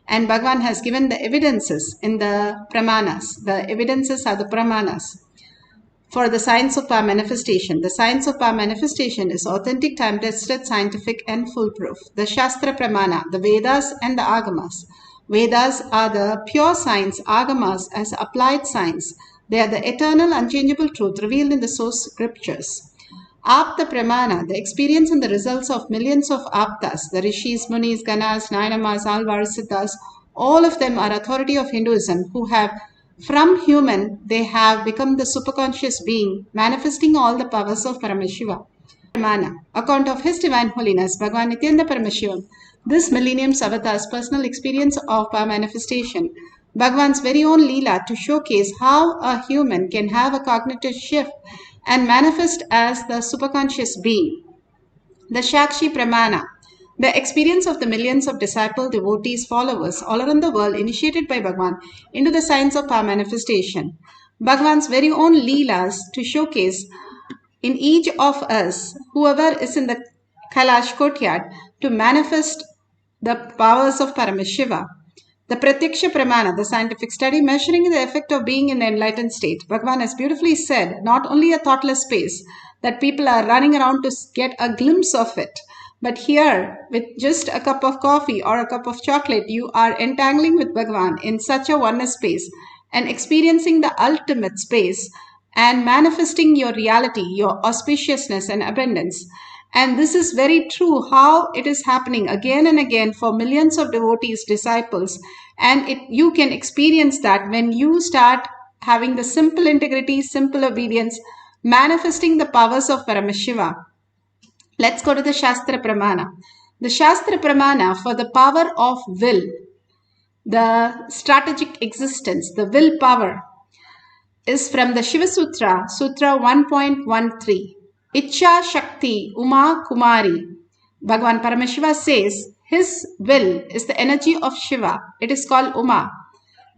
And Bhagavan has given the evidences in the pramanas. The evidences are the pramanas for the science of power manifestation. The science of power manifestation is authentic, time-tested, scientific, and foolproof. The Shastra Pramana, the Vedas and the Agamas. Vedas are the pure science, Agamas as applied science. They are the eternal, unchangeable truth revealed in the source scriptures. Apta Pramana, the experience and the results of millions of Aptas, the Rishis, Munis, Ganas, Nainamas, Alvars, Siddhas, all of them are authority of Hinduism who have, from human, they have become the superconscious being, manifesting all the powers of Paramashiva. Pramana, account of His Divine Holiness, Bhagavan Nithyananda Paramashivam, this millennium's avatar's personal experience of power manifestation, Bhagavan's very own Leela to showcase how a human can have a cognitive shift and manifest as the superconscious being. The Shakshi Pramana, the experience of the millions of disciples, devotees, followers all around the world initiated by Bhagavan into the science of power manifestation. Bhagavan's very own Leelas to showcase in each of us, whoever is in the Kailash courtyard, to manifest the powers of Paramashiva. The Pratyaksha Pramana, the scientific study measuring the effect of being in the enlightened state. Bhagavan has beautifully said, not only a thoughtless space that people are running around to get a glimpse of it, but here, with just a cup of coffee or a cup of chocolate, you are entangling with Bhagavan in such a oneness space and experiencing the ultimate space and manifesting your reality, your auspiciousness and abundance. And this is very true how it is happening again and again for millions of devotees, disciples. And you can experience that when you start having the simple integrity, simple obedience, manifesting the powers of Paramashiva. Let's go to the Shastra Pramana. The Shastra Pramana for the power of will, the strategic existence, the will power, is from the Shiva Sutra, Sutra 1.13. Ichcha Shakti Uma Kumari. Bhagavan Paramashiva says his will is the energy of Shiva. It is called Uma.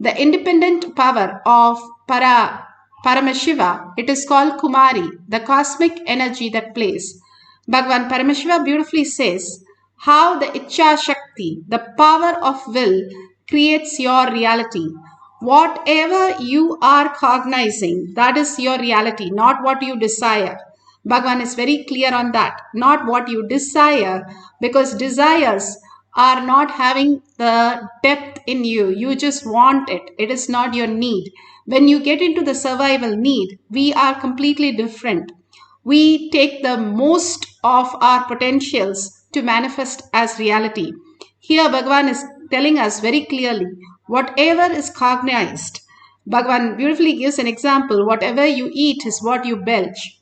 The independent power of Paramashiva, it is called Kumari, the cosmic energy that plays. Bhagavan Paramashiva beautifully says how the Ichcha Shakti, the power of will, creates your reality. Whatever you are cognizing, that is your reality, not what you desire. Bhagavan is very clear on that. Not what you desire, because desires are not having the depth in you. You just want it. It is not your need. When you get into the survival need, we are completely different. We take the most of our potentials to manifest as reality. Here Bhagavan is telling us very clearly, whatever is cognized, Bhagavan beautifully gives an example. Whatever you eat is what you belch.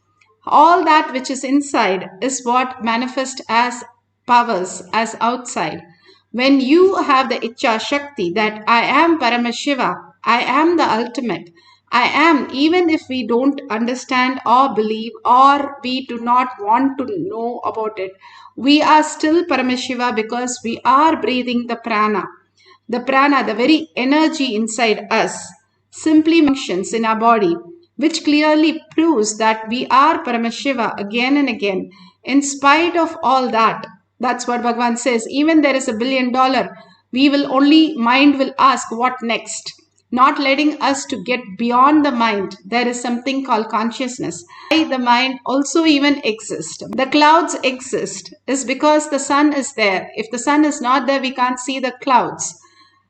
All that which is inside is what manifests as powers, as outside. When you have the Ichcha Shakti, that I am Paramashiva, I am the ultimate, I am, even if we don't understand or believe or we do not want to know about it, we are still Paramashiva because we are breathing the prana. The prana, the very energy inside us, simply functions in our body, which clearly proves that we are Paramashiva again and again. In spite of all that, that's what Bhagavan says, even there is $1 billion, mind will ask what next, not letting us to get beyond the mind. There is something called consciousness. The mind also even exists. The clouds exist is because the sun is there. If the sun is not there, we can't see the clouds.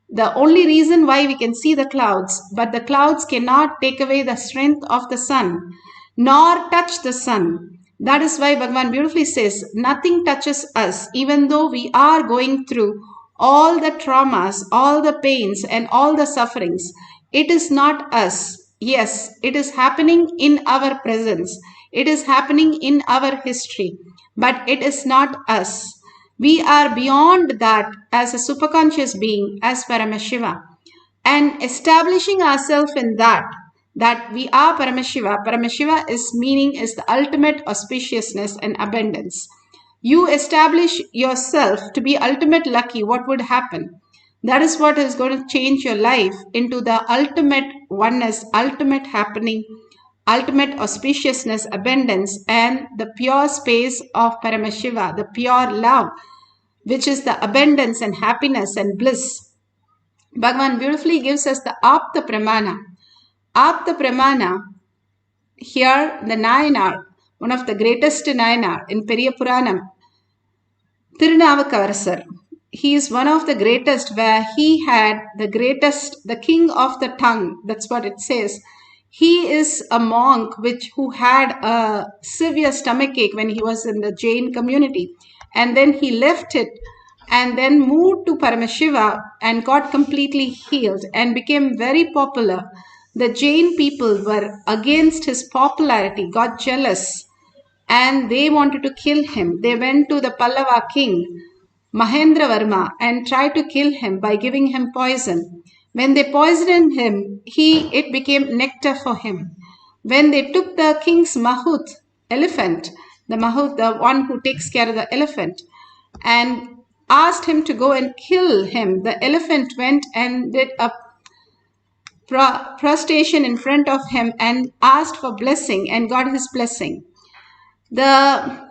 The only reason why we can see the clouds, but the clouds cannot take away the strength of the sun, nor touch the sun. That is why Bhagavan beautifully says, nothing touches us, even though we are going through all the traumas, all the pains and all the sufferings. It is not us. Yes, it is happening in our presence. It is happening in our history, but it is not us. We are beyond that as a superconscious being, as Paramashiva. And establishing ourselves in that we are Paramashiva. Paramashiva is the ultimate auspiciousness and abundance. You establish yourself to be ultimate lucky, what would happen? That is what is going to change your life into the ultimate oneness, ultimate happening, ultimate auspiciousness, abundance, and the pure space of Paramashiva, the pure love, which is the abundance and happiness and bliss. Bhagavan beautifully gives us the Apta Pramana. Apta Pramana, here the Nayanar, one of the greatest Nayanar in Periya Puranam, Tirunavukavarassar. He is one of the greatest, where he had the greatest, the king of the tongue. That's what it says. He is a monk who had a severe stomachache when he was in the Jain community. And then he left it and then moved to Paramashiva and got completely healed and became very popular. The Jain people were against his popularity, got jealous, and they wanted to kill him. They went to the Pallava king, Mahendravarma, and tried to kill him by giving him poison. When they poisoned him, it became nectar for him. When they took the king's mahut, elephant, the one who takes care of the elephant, and asked him to go and kill him, the elephant went and did a prostration in front of him and asked for blessing and got his blessing. The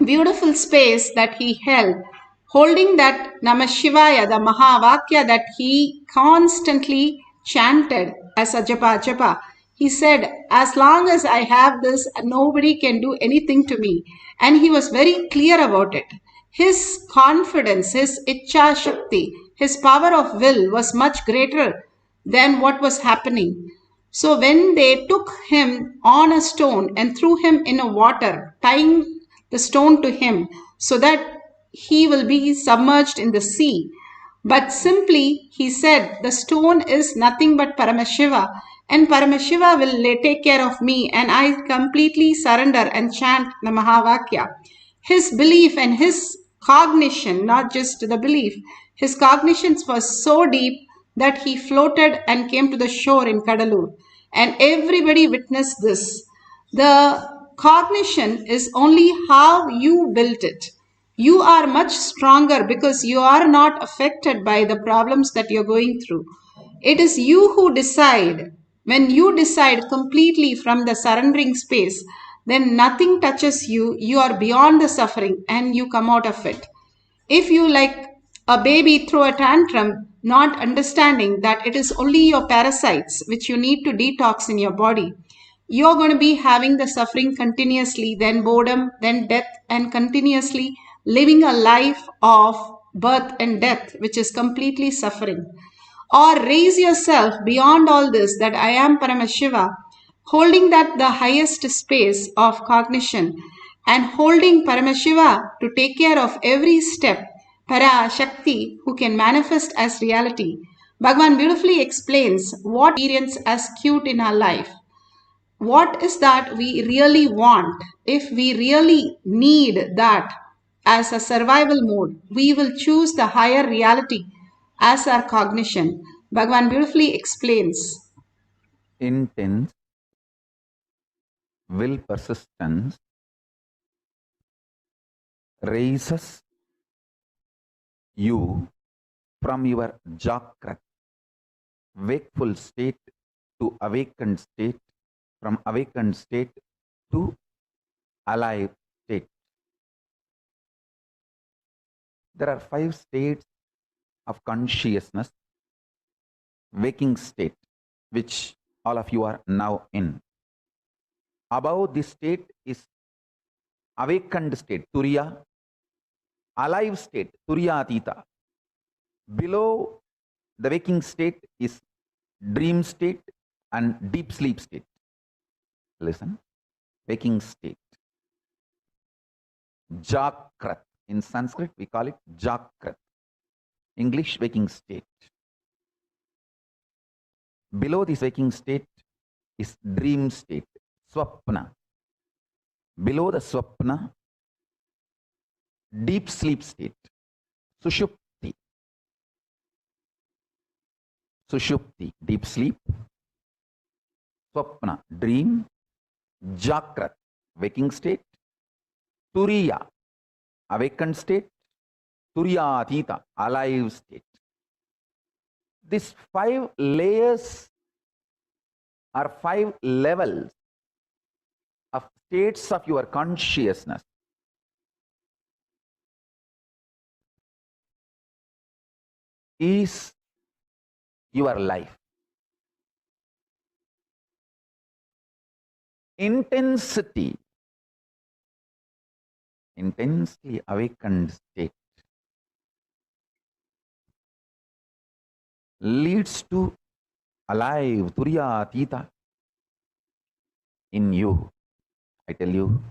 beautiful space that he held, holding that Namah Shivaya, the Mahavakya that he constantly chanted as a japa. He said, as long as I have this, nobody can do anything to me. And he was very clear about it. His confidence, his Icha Shakti, his power of will was much greater than what was happening. So when they took him on a stone and threw him in a water, tying the stone to him so that he will be submerged in the sea. But simply he said, the stone is nothing but Paramashiva, and Paramashiva will take care of me, and I completely surrender and chant the Mahavakya. His belief and his cognition, not just the belief, his cognition was so deep that he floated and came to the shore in Kadalur. And everybody witnessed this. The cognition is only how you built it. You are much stronger because you are not affected by the problems that you're going through. It is you who decide. When you decide completely from the surrendering space, then nothing touches you. You are beyond the suffering and you come out of it. If you, like a baby, throw a tantrum, not understanding that it is only your parasites which you need to detox in your body, you're going to be having the suffering continuously, then boredom, then death, and continuously living a life of birth and death, which is completely suffering. Or raise yourself beyond all this, that I am Paramashiva, holding that the highest space of cognition and holding Paramashiva to take care of every step, Parashakti, who can manifest as reality. Bhagavan beautifully explains what experience as cute in our life. What is that we really want? If we really need that as a survival mode, we will choose the higher reality as our cognition. Bhagavan beautifully explains. Intense will persistence raises you from your Jakrat, wakeful state to awakened state, from awakened state to alive state. There are 5 states of consciousness, waking state, which all of you are now in. Above this state is awakened state, Turiya, alive state, Turiya Atita. Below the waking state is dream state and deep sleep state. Listen, waking state. Jakrat. In Sanskrit, we call it Jakrat. English, waking state. Below this waking state is dream state, Swapna. Below the Swapna, deep sleep state, Sushupti. Sushupti, deep sleep. Swapna, dream. Jakrat, waking state. Turiya, awakened state. Turiya Atita, alive state. These 5 layers are 5 levels of states of your consciousness. Is your life. Intensity, intensely awakened state leads to alive, turiya, tita in you. I tell you,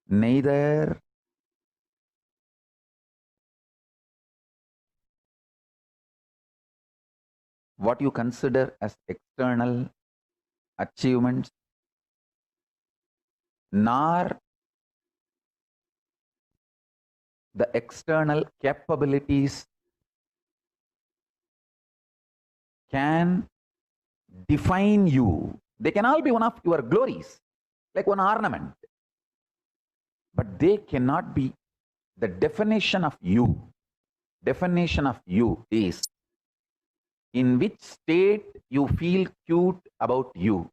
neither what you consider as external achievements, nor the external capabilities can define you. They can all be one of your glories, like one ornament, but they cannot be the definition of you. Definition of you is in which state you feel cute about you.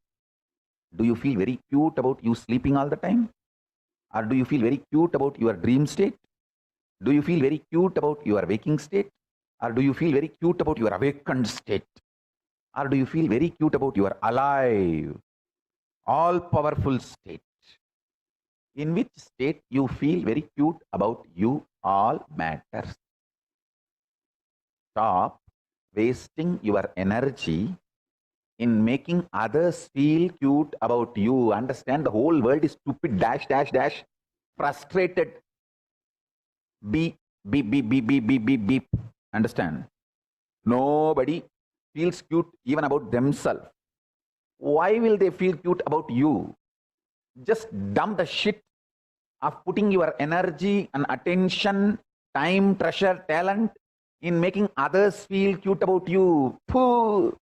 Do you feel very cute about you sleeping all the time? Or do you feel very cute about your dream state? Do you feel very cute about your waking state? Or do you feel very cute about your awakened state? Or do you feel very cute about your alive, all-powerful state? In which state you feel very cute about you all matters. Stop wasting your energy in making others feel cute about you. Understand, the whole world is stupid, dash, dash, dash, frustrated, beep, beep, beep, beep, beep, beep, beep, beep. Understand? Nobody feels cute even about themselves. Why will they feel cute about you? Just dump the shit of putting your energy and attention, time, treasure, talent in making others feel cute about you. Pooh.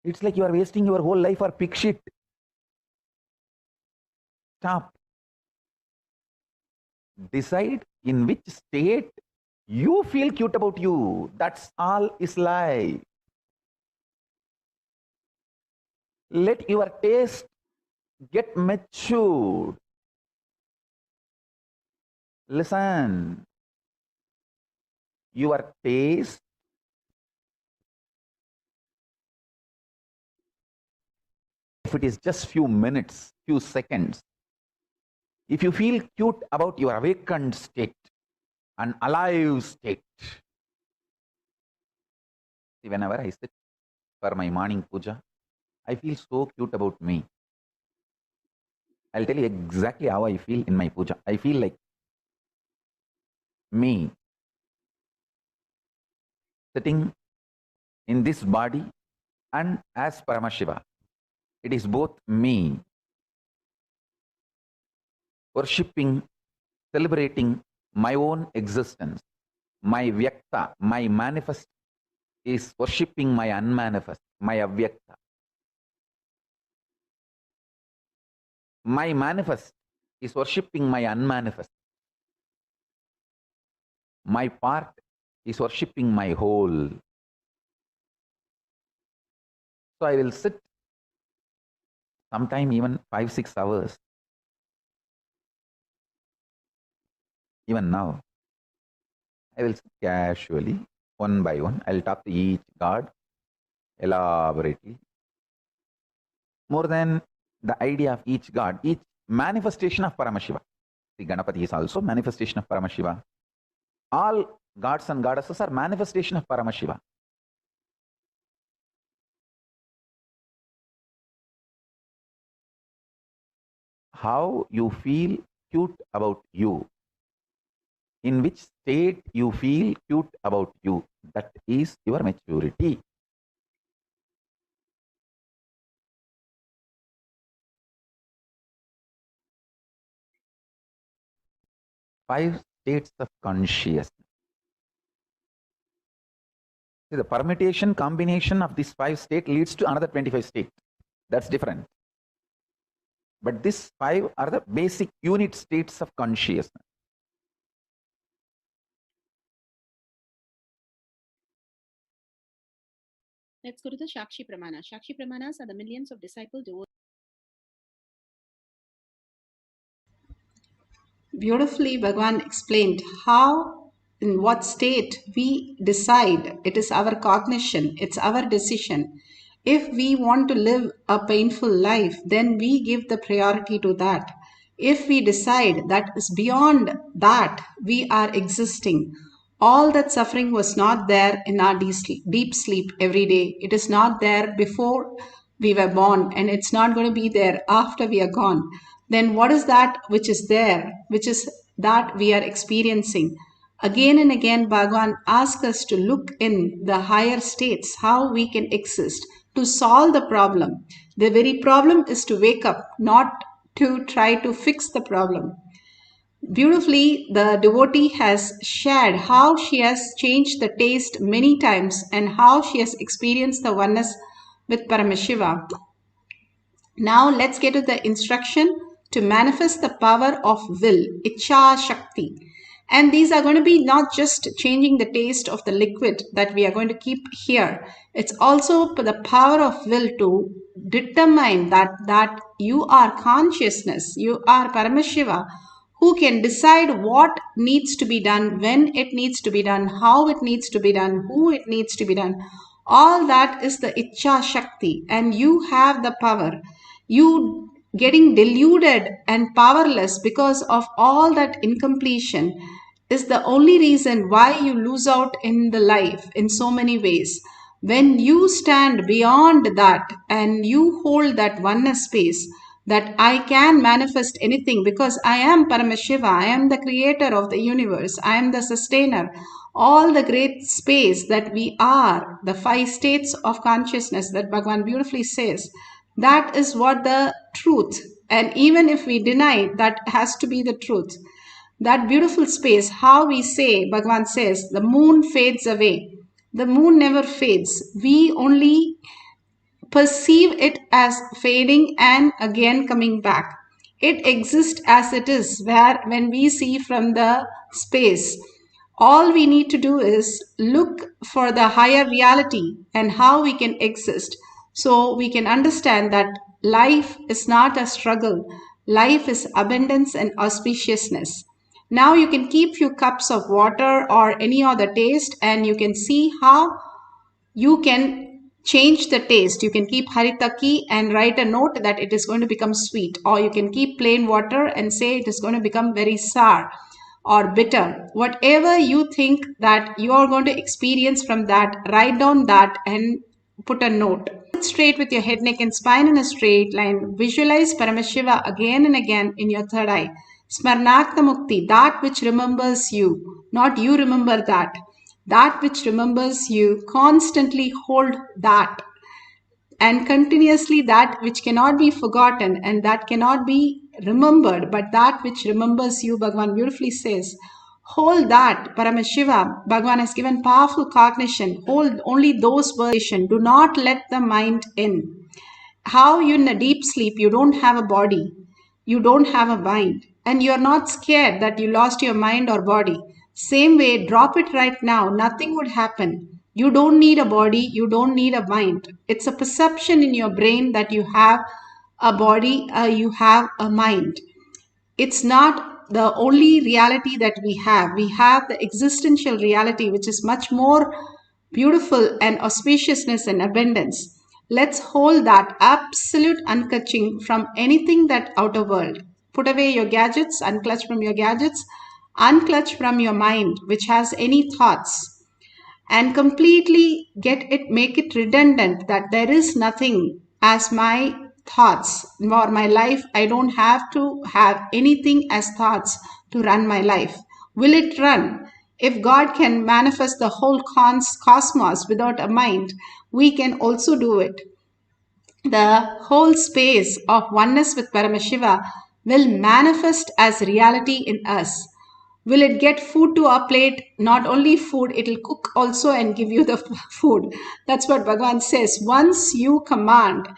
It's like you are wasting your whole life for pig shit. Stop. Decide in which state you feel cute about you. That's all is life. Let your taste get matured. Listen. Your taste if it is just few minutes, few seconds, if you feel cute about your awakened state, an alive state, see, whenever I sit for my morning puja, I feel so cute about me. I'll tell you exactly how I feel in my puja. I feel like me sitting in this body and as Paramashiva. It is both me worshipping, celebrating my own existence. My Vyakta, my manifest is worshipping my unmanifest, my Avyakta. My manifest is worshipping my unmanifest. My part is worshipping my whole. So I will sit sometime even 5-6 hours. Even now, I will sit casually, one by one. I'll talk to each god elaborately. More than the idea of each god, each manifestation of Paramashiva. The Ganapati is also manifestation of Paramashiva. All gods and goddesses are manifestation of Paramashiva. How you feel cute about you, in which state you feel cute about you, that is your maturity. Five states of consciousness. See, the permutation combination of these 5 states leads to another 25 states. That's different. But these 5 are the basic unit states of consciousness. Let's go to the Shakshi Pramana. Shakshi Pramanas are the millions of disciple devotees. beautifully Bhagavan explained how, in what state we decide. It is our cognition, it's our decision. If we want to live a painful life, then we give the priority to that. If we decide that is beyond that, we are existing. All that suffering was not there in our deep sleep every day. It is not there before we were born, and it's not going to be there after we are gone. Then what is that which is there, which is that we are experiencing? Again and again, Bhagavan asks us to look in the higher states, how we can exist to solve the problem. The very problem is to wake up, not to try to fix the problem. Beautifully, the devotee has shared how she has changed the taste many times and how she has experienced the oneness with Paramashiva. Now let's get to the instruction to manifest the power of will, Icha Shakti. And these are going to be not just changing the taste of the liquid that we are going to keep here. It's also the power of will to determine that you are consciousness, you are Paramashiva, who can decide what needs to be done, when it needs to be done, how it needs to be done, who it needs to be done. All that is the Icha Shakti, and you have the power. You getting deluded and powerless because of all that incompletion is the only reason why you lose out in the life in so many ways. When you stand beyond that and you hold that oneness space, that I can manifest anything because I am Paramashiva, I am the creator of the universe, I am the sustainer. All the great space that we are, the 5 states of consciousness that Bhagavan beautifully says, that is what the truth. And even if we deny, that has to be the truth. That beautiful space, how we say, Bhagavan says, the moon fades away. The moon never fades. We only perceive it as fading and again coming back. It exists as it is, where when we see from the space, all we need to do is look for the higher reality and how we can exist. So we can understand that life is not a struggle. Life is abundance and auspiciousness. Now you can keep few cups of water or any other taste and you can see how you can change the taste. You can keep haritaki and write a note that it is going to become sweet, or you can keep plain water and say it is going to become very sour or bitter. Whatever you think that you are going to experience from that, write down that and put a note. Sit straight with your head, neck and spine in a straight line. Visualize Paramashiva again and again in your third eye. Smarnakta Mukti, that which remembers you, not you remember that. That which remembers you, constantly hold that. And continuously that which cannot be forgotten and that cannot be remembered, but that which remembers you, Bhagavan beautifully says. Hold that, Paramashiva. Bhagavan has given powerful cognition. Hold only those words. Do not let the mind in. How you in a deep sleep, you don't have a body, you don't have a mind, and you're not scared that you lost your mind or body. Same way, drop it right now, nothing would happen. You don't need a body, you don't need a mind. It's a perception in your brain that you have a body, you have a mind. It's not the only reality that we have. We have the existential reality, which is much more beautiful and auspiciousness and abundance. Let's hold that absolute uncatching from anything that outer world. Put away your gadgets, unclutch from your gadgets, unclutch from your mind, which has any thoughts, and completely make it redundant that there is nothing as my thoughts or my life. I don't have to have anything as thoughts to run my life. Will it run? If God can manifest the whole cosmos without a mind, we can also do it. The whole space of oneness with Paramashiva will manifest as reality in us. Will it get food to our plate? Not only food, it will cook also and give you the food. That's what Bhagavan says. Once you command,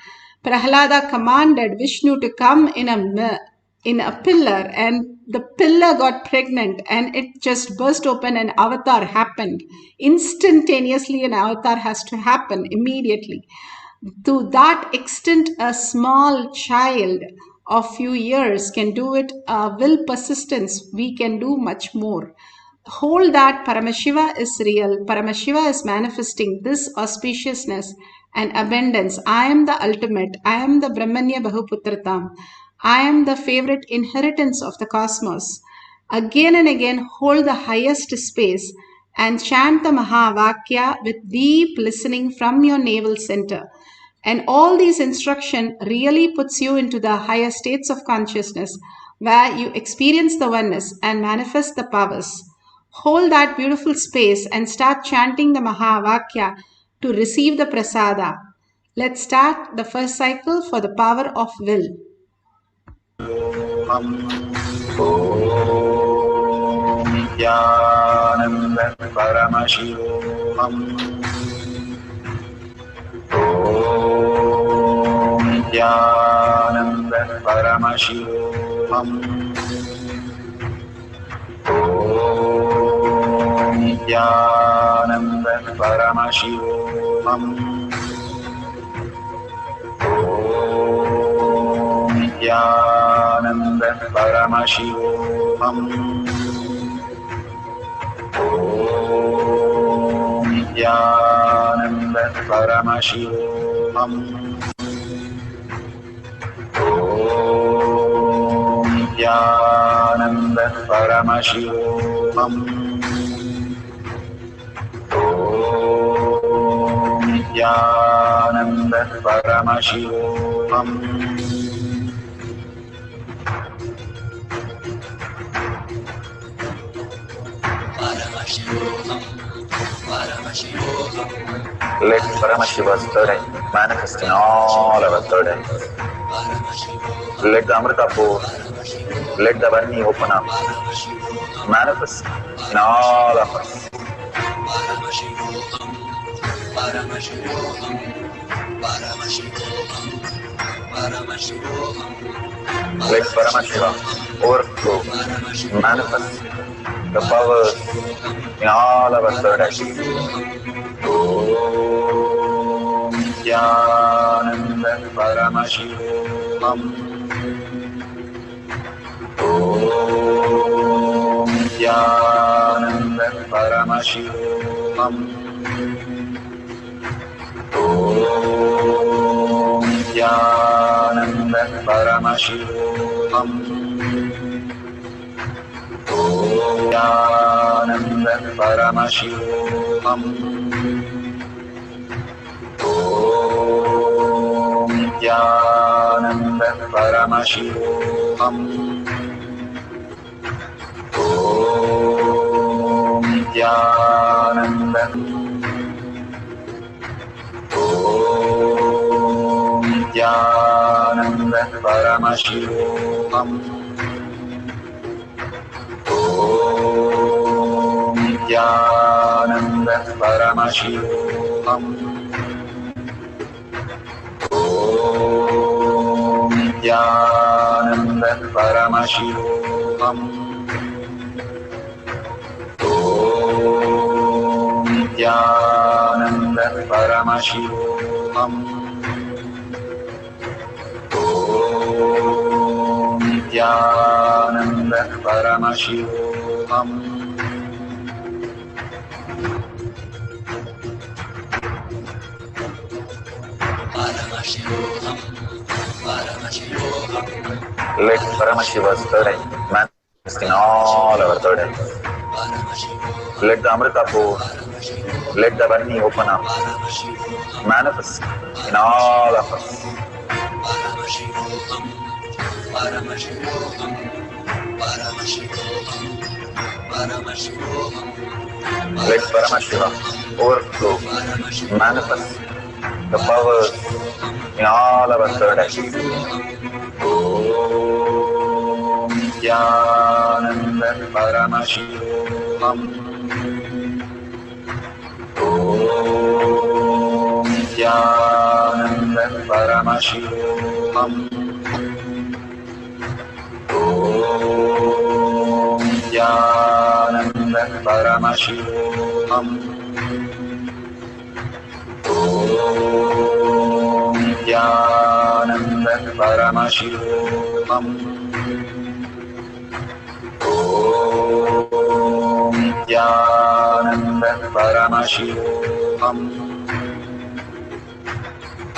Prahlada commanded Vishnu to come in a pillar, and the pillar got pregnant and it just burst open and avatar happened. Instantaneously an avatar has to happen immediately. To that extent, a small child of few years can do it, will persistence, we can do much more. Hold that Paramashiva is real. Paramashiva is manifesting this auspiciousness and abundance. I am the ultimate. I am the Brahmanya Bahuputratam. I am the favorite inheritance of the cosmos. Again and again, hold the highest space and chant the Mahavakya with deep listening from your navel center. And all these instruction really puts you into the higher states of consciousness where you experience the oneness and manifest the powers. Hold that beautiful space and start chanting the Mahavakya to receive the prasada. Let's start the first cycle for the power of will. Nithyananda Paramashivoham. Nithyananda Paramashivoham. Nithyananda Paramashivoham. Nithyananda Paramashivoham. Nithyananda Paramashivoham. Nithyananda Paramashivoham. Nithyananda Paramashivoham. Let Paramashiva's third eye manifest in all our third eyes. Let the Amrita pour, let the Varni open up, manifest in all of us. Let Paramashiva overflow, manifest the powers in all our third eyes. Om Nithyananda Paramashivoham. Om Nithyananda Paramashivoham. Om Nithyananda Paramashivoham. Nithyananda Paramashivoham. Om Nithyananda Paramashivoham. Om Nithyananda. Om Nithyananda Paramashivoham. Om Nithyananda Paramashivoham. Om Nithyananda Paramashivoham. Om Nithyananda Paramashivoham. Om Nithyananda Paramashivoham. Let Paramashiva's third eye manifest in all our third eyes. Let the Amrita pour, let the Varni open up, manifest in all of us. Let Paramashiva overflow, manifest the powers in all our third eyes. Om Nithyananda Paramashivoham. Om Nithyananda Paramashivoham. Om Nithyananda Paramashivoham. Om Nithyananda Paramashivoham. Om Nithyananda Paramashivoham.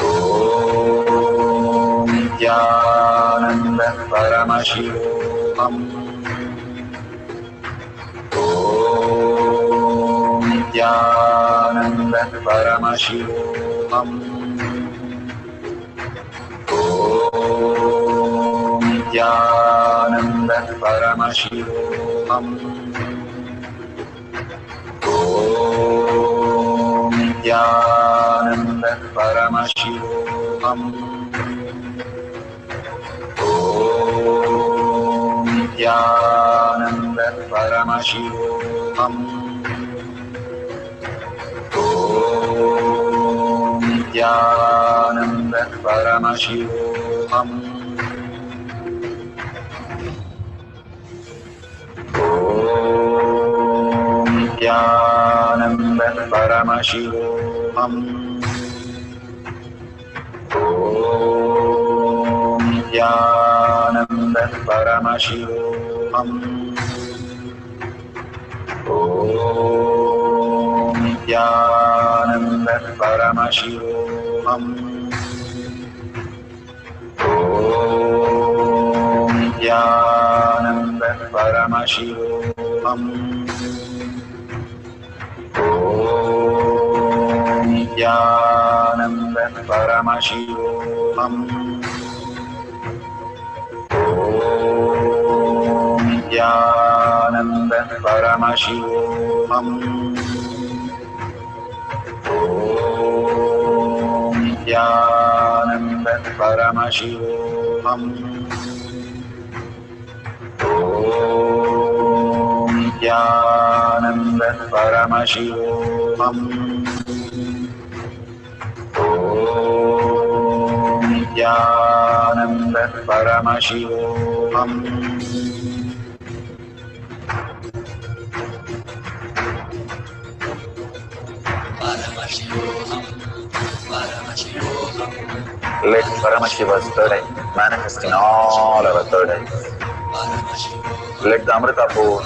Om Nithyananda Paramashivoham. Om Nithyananda Paramashivoham. Om Nithyananda Paramashivoham. Om Nithyananda Paramashivoham. Om Nithyananda Paramashivoham. Om Nithyananda Paramashivoham. Om Nithyananda Paramashivoham. Om Nithyananda Paramashivoham. Om Nithyananda Paramashivoham. Om Nithyananda Paramashivoham. Om Nithyananda Paramashivoham. Om Nithyananda Paramashivoham. Om Nithyananda Paramashivoham. Om Nithyananda Paramashivoham. Om Nithyananda Paramashivoham. Let Paramashiva's third eye manifest in all our third eyes. Let the Amrita pour,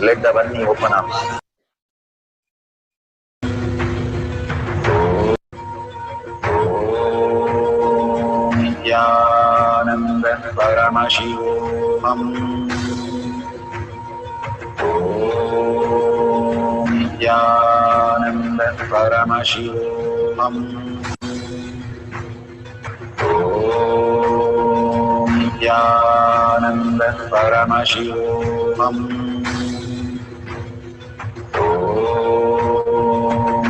let the Vani open up. Om Nithyananda Paramashivoham. Om Nithyananda Paramashivoham. Om Nithyananda Paramashivoham. Om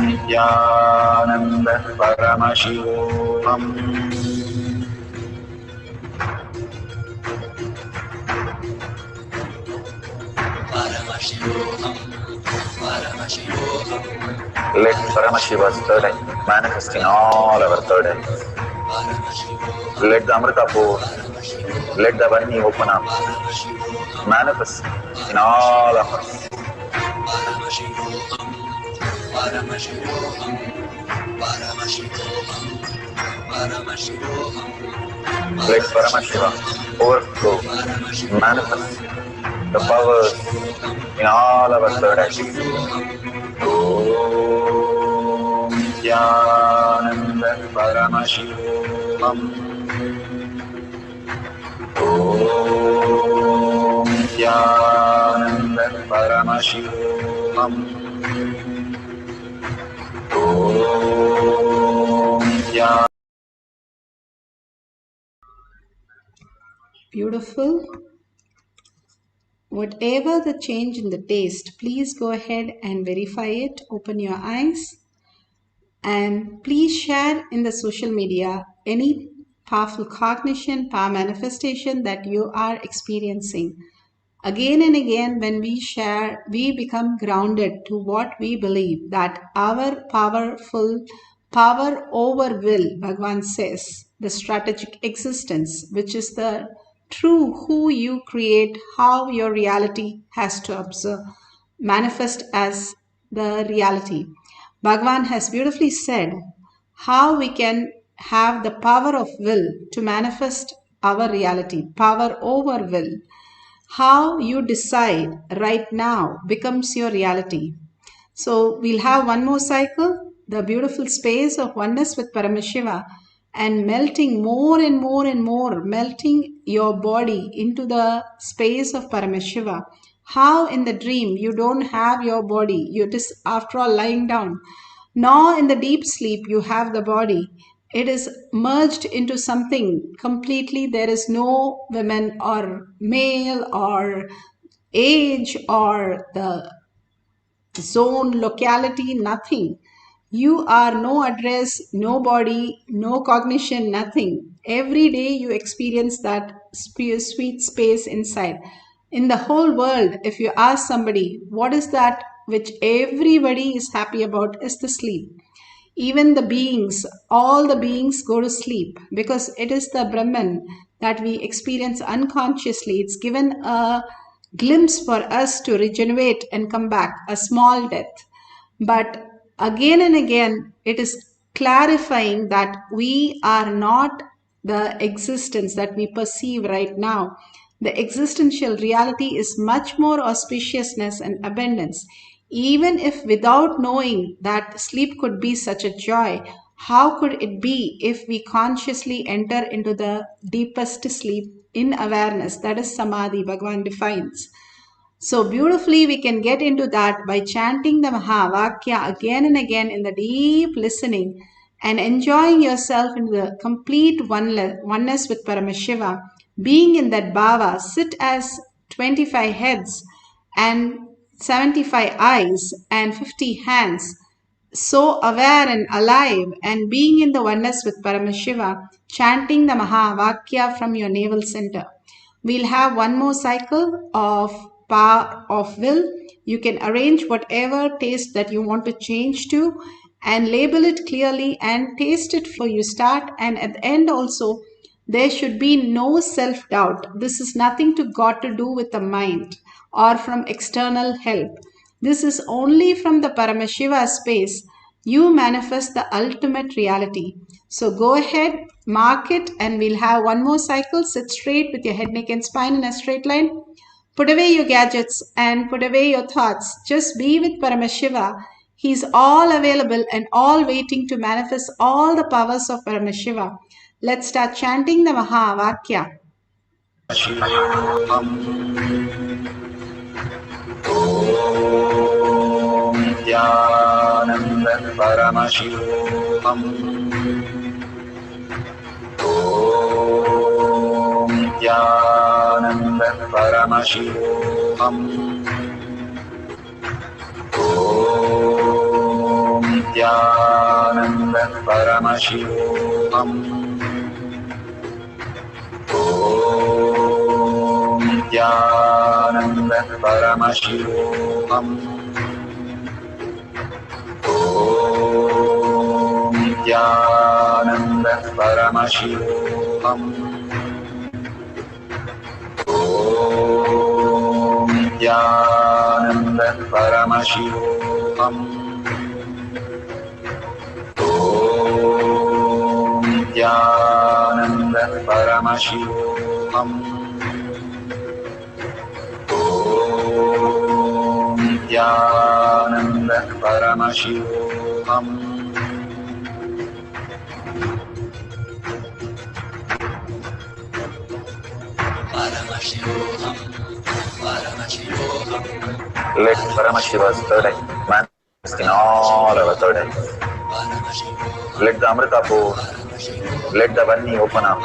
Nithyananda Paramashivoham. Let Paramashiva's third eye manifest in all our third eyes. Let the Amrita pour, let the Vani open up, manifest in all of us. Let Paramashiva overflow, manifest the powers in all our third eyes. Om Nithyananda Paramashivoham. Om Nithyananda Paramashivoham. Om Nithyananda. Beautiful. Whatever the change in the taste, please go ahead and verify it. Open your eyes and please share in the social media any powerful cognition, power manifestation that you are experiencing. Again and again, when we share, we become grounded to what we believe, that our power over will, Bhagavan says, the strategic existence, which is the true who you create, how your reality has to observe, manifest as the reality. Bhagavan has beautifully said how we can have the power of will to manifest our reality, power over will. How you decide right now becomes your reality. So we'll have one more cycle, the beautiful space of oneness with Paramashiva, and melting more and more and more, melting your body into the space of Paramashiva. How in the dream you don't have your body, you're just after all lying down. Nor in the deep sleep you have the body. It is merged into something completely. There is no women or male or age or the zone, locality, nothing. You are no address, no body, no cognition, nothing. Every day you experience that sweet space inside. In the whole world, if you ask somebody, what is that which everybody is happy about, is the sleep. Even the beings, all the beings go to sleep because it is the Brahman that we experience unconsciously. It's given a glimpse for us to regenerate and come back, a small death. But again and again, it is clarifying that we are not the existence that we perceive right now. The existential reality is much more auspiciousness and abundance. Even if without knowing that sleep could be such a joy, how could it be if we consciously enter into the deepest sleep in awareness? That is Samadhi, Bhagavan defines. So beautifully we can get into that by chanting the Mahavakya again and again in the deep listening and enjoying yourself in the complete oneness with Paramashiva. Being in that bhava, sit as 25 heads and 75 eyes and 50 hands, so aware and alive and being in the oneness with Paramashiva, chanting the Mahavakya from your navel center. We'll have one more cycle of power of will. You can arrange whatever taste that you want to change to and label it clearly and taste it before you start. And at the end also, there should be no self-doubt. This is nothing got to do with the mind or from external help. This is only from the Paramashiva space. You manifest the ultimate reality. So go ahead, mark it, and we'll have one more cycle. Sit straight with your head, neck, and spine in a straight line. Put away your gadgets and put away your thoughts. Just be with Paramashiva. He's all available and all waiting to manifest all the powers of Paramashiva. Let's start chanting the Mahavakya. Nithyananda Paramashivoham. Om Nithyananda Paramashivoham. Om Nithyananda Paramashivoham. Om Nithyananda Paramashivoham. Om Nithyananda Paramashivoham. Om Nithyananda Paramashivoham. Om Nithyananda Paramashivoham. Om Nithyananda Paramashivoham. Paramashivoham, Paramashivoham. Let Paramashiva's third eye manifest in all our third eyes. Let the Amrita pour, let the Vani open up,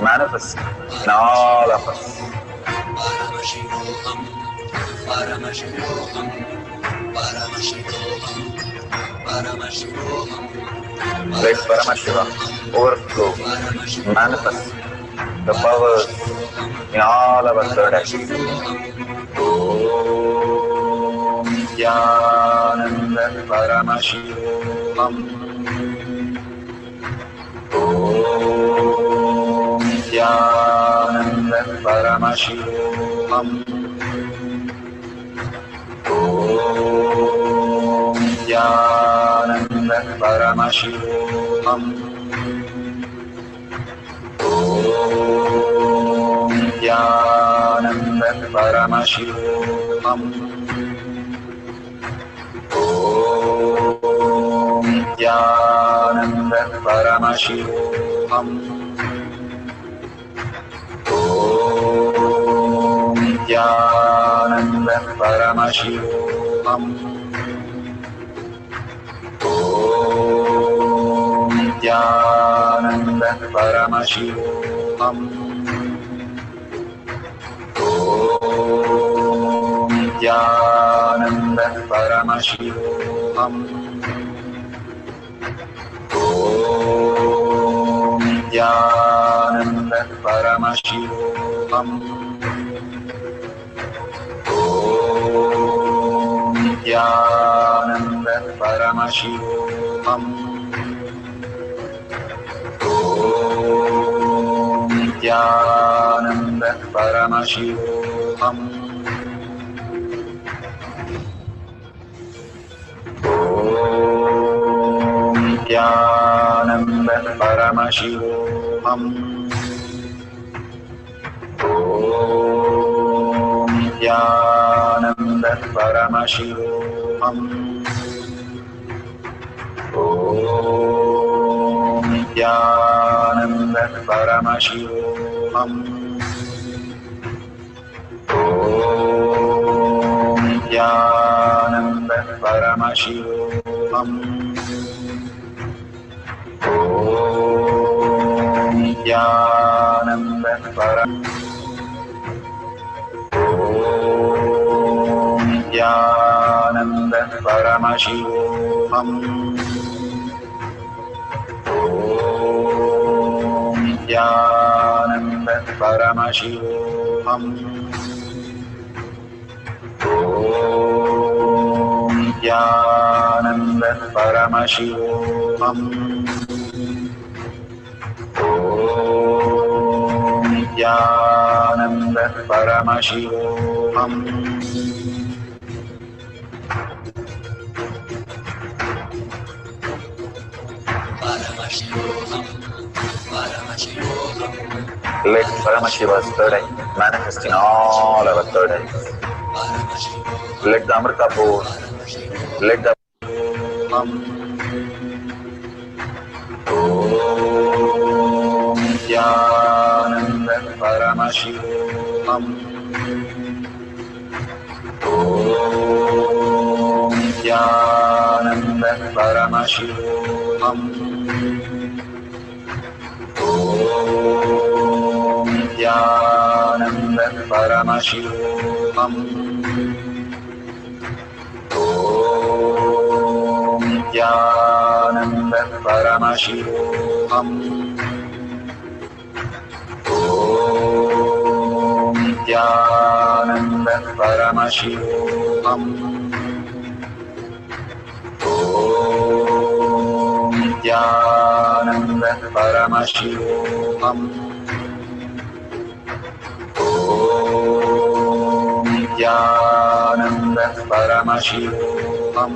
manifest in all of us. Paramashivoham, Paramashivoham, Paramashivoham, Paramashivoham. Let Paramashiva overflow, manifest the powers in all our third eyes. Om Nithyananda Paramashivoham. Om Nithyananda Paramashivoham. Om Nithyananda Paramashivoham. Nithyananda Paramashivoham. Om Nithyananda Paramashivoham. Om Nithyananda Paramashivoham. Om Nithyananda Paramashivoham. Om Nithyananda Paramashivoham. Om Nithyananda Paramashivoham. Om Nithyananda Paramashivoham. Om Nithyananda Paramashivoham. Om Nithyananda Paramashivoham. Om Nithyananda Paramashivoham. Om Nithyananda Paramashivoham. Om Nithyananda Paramashivoham. Om Nithyananda Paramashivoham. Om Nithyananda Paramashivoham. Om Nithyananda Paramashivoham. Om Nithyananda Paramashivoham. Paramashivoham. Paramashivoham. Let Paramashiva's third eye manifest in all our third eyes. Paramashivoham. Let the Amrita pour. Let the Om Nithyananda Paramashivoham. Om Nithyananda Paramashivoham. Om Nithyananda Paramashivoham. Om Nithyananda Paramashivoham. Om Nithyananda Paramashivoham. Om Nithyananda Paramashivoham. Om Nithyananda Paramashivoham.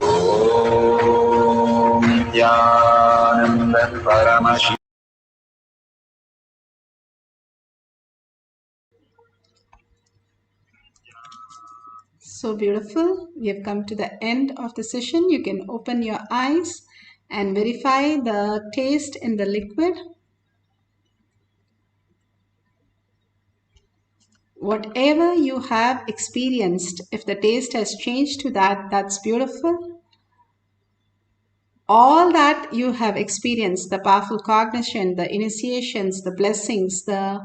Om Nithyananda Paramashivoham. So beautiful. We have come to the end of the session. You can open your eyes and verify the taste in the liquid. Whatever you have experienced, if the taste has changed to that, that's beautiful. All that you have experienced, the powerful cognition, the initiations, the blessings, the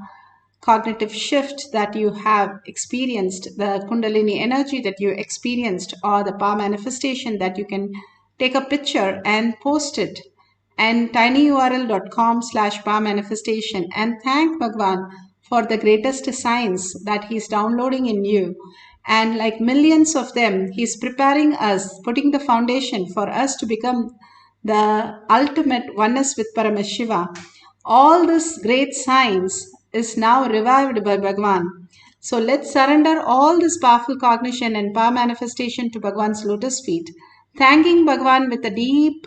cognitive shift that you have experienced, the Kundalini energy that you experienced, or the power manifestation that you can take a picture and post it and tinyurl.com/power manifestation and thank Bhagwan for the greatest science that he's downloading in you. And like millions of them, he's preparing us, putting the foundation for us to become the ultimate oneness with Paramashiva. All this great science is now revived by Bhagwan. So let's surrender all this powerful cognition and power manifestation to Bhagwan's lotus feet, thanking Bhagwan with a deep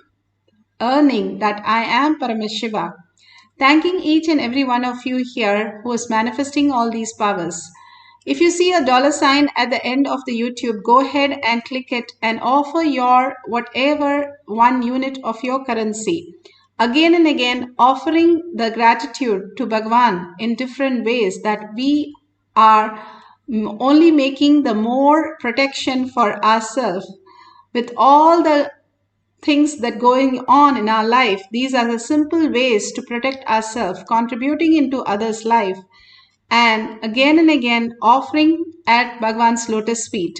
earning that I am Paramashiva. Thanking each and every one of you here who is manifesting all these powers. If you see a dollar sign at the end of the YouTube, go ahead and click it and offer your whatever 1 unit of your currency. Again and again, offering the gratitude to Bhagwan in different ways that we are only making the more protection for ourselves with all the things that going on in our life. These are the simple ways to protect ourselves, contributing into others' life, and again offering at Bhagwan's lotus feet.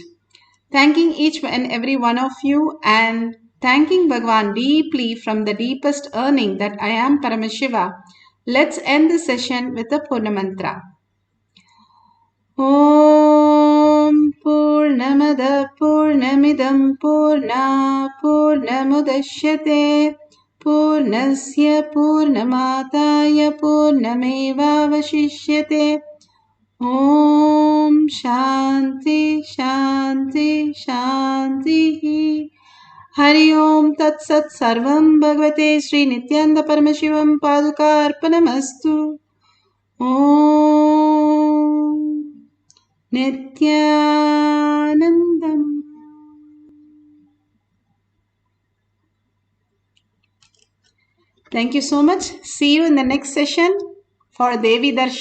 Thanking each and every one of you and thanking Bhagwan deeply from the deepest earning that I am Paramashiva. Let's end the session with the Purna Mantra. ॐ पूर्णमदः पूर्णमिदं पूर्णमुदच्यते पूर्णस्य पूर्णमादाय पूर्णमेवावशिष्यते ॐ शान्ति शान्ति शान्तिः हरि ओं तत्सत् सर्वं भगवते श्री नित्यानंद परमशिवं पादुकार्पणमस्तु ॐ Nithyanandam. Thank you so much. See you in the next session for Devi Darshan.